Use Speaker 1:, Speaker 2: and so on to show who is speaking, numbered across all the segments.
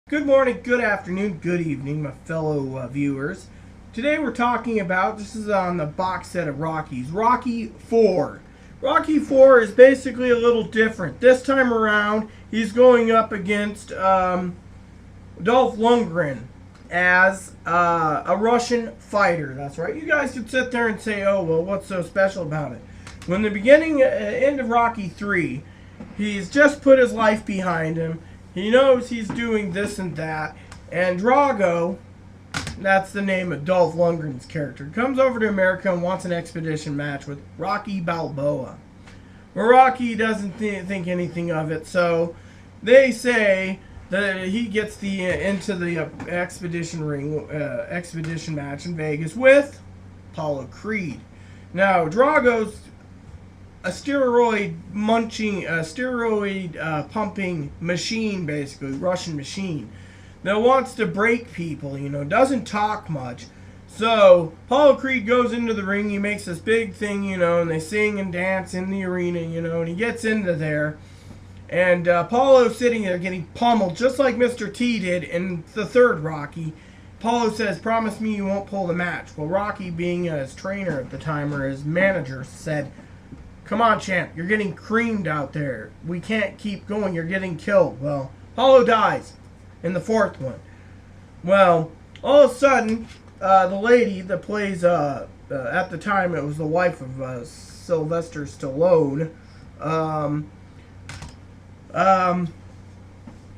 Speaker 1: Good morning, good afternoon, good evening, my fellow viewers. Today we're talking about, this is on the box set of Rockies, Rocky 4. Rocky 4 is basically a little different. This time around, he's going up against Dolph Lundgren as a Russian fighter. That's right. You guys could sit there and say, oh, well, what's so special about it? When the end of Rocky 3, he's just put his life behind him. He knows he's doing this and that. And Drago, that's the name of Dolph Lundgren's character, comes over to America and wants an expedition match with Rocky Balboa. Well, Rocky doesn't think anything of it, so they say that he gets into the expedition match in Vegas with Apollo Creed. Now, Drago's a steroid pumping machine, basically, Russian machine, that wants to break people, doesn't talk much. So, Apollo Creed goes into the ring, he makes this big thing, and they sing and dance in the arena, and he gets into there. And Apollo's sitting there getting pummeled, just like Mr. T did in the third Rocky. Apollo says, promise me you won't pull the match. Well, Rocky, being his trainer at the time, or his manager, said, come on, champ, you're getting creamed out there. We can't keep going. You're getting killed. Well, Apollo dies in the fourth one. Well, all of a sudden, the lady that plays, at the time, it was the wife of Sylvester Stallone,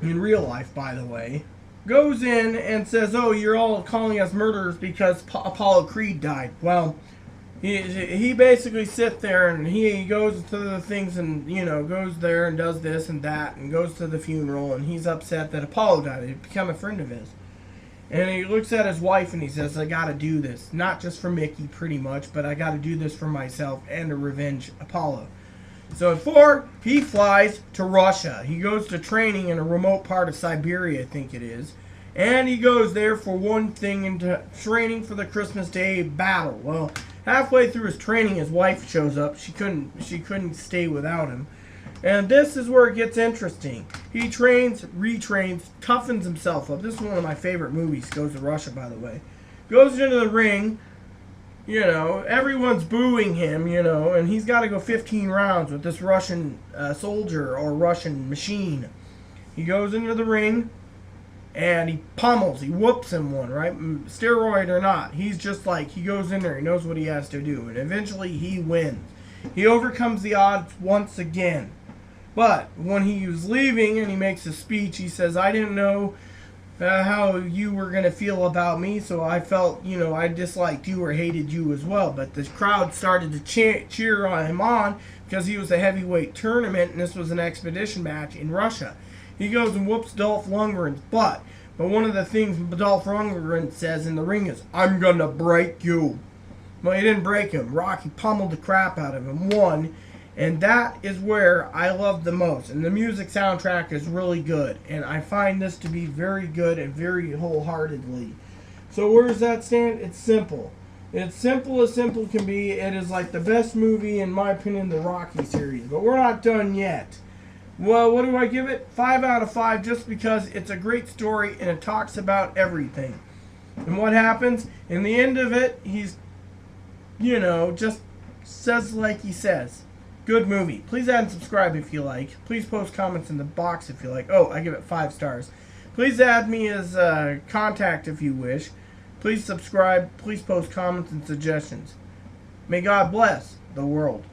Speaker 1: in real life, by the way, goes in and says, oh, you're all calling us murderers because Apollo Creed died. Well, he basically sits there and he goes to the things and, goes there and does this and that and goes to the funeral, and he's upset that Apollo died. He'd become a friend of his. And he looks at his wife and he says, I gotta do this. Not just for Mickey, pretty much, but I gotta do this for myself and to revenge Apollo. So at 4, he flies to Russia. He goes to training in a remote part of Siberia, I think it is. And he goes there for one thing, into training for the Christmas Day battle. Well, halfway through his training, his wife shows up. She couldn't stay without him. And this is where it gets interesting. He trains, retrains, toughens himself up. This is one of my favorite movies. Goes to Russia, by the way. Goes into the ring. Everyone's booing him, and he's got to go 15 rounds with this Russian soldier or Russian machine. He goes into the ring, and he pummels, he whoops him one, right? Steroid or not. He's just like, he goes in there, he knows what he has to do, and eventually he wins. He overcomes the odds once again. But when he was leaving and he makes a speech, he says, I didn't know how you were going to feel about me, so I felt, I disliked you or hated you as well. But the crowd started to cheer him on because he was a heavyweight tournament, and this was an expedition match in Russia. He goes and whoops Dolph Lundgren's butt. But one of the things Dolph Lundgren says in the ring is, I'm going to break you. Well, he didn't break him. Rocky pummeled the crap out of him, won. And that is where I love the most. And the music soundtrack is really good. And I find this to be very good and very wholeheartedly. So where does that stand? It's simple. It's simple as simple can be. It is like the best movie, in my opinion, the Rocky series. But we're not done yet. Well, what do I give it? 5 out of 5, just because it's a great story and it talks about everything. And what happens? In the end of it, he's, just says like he says. Good movie. Please add and subscribe if you like. Please post comments in the box if you like. Oh, I give it 5 stars. Please add me as contact if you wish. Please subscribe. Please post comments and suggestions. May God bless the world.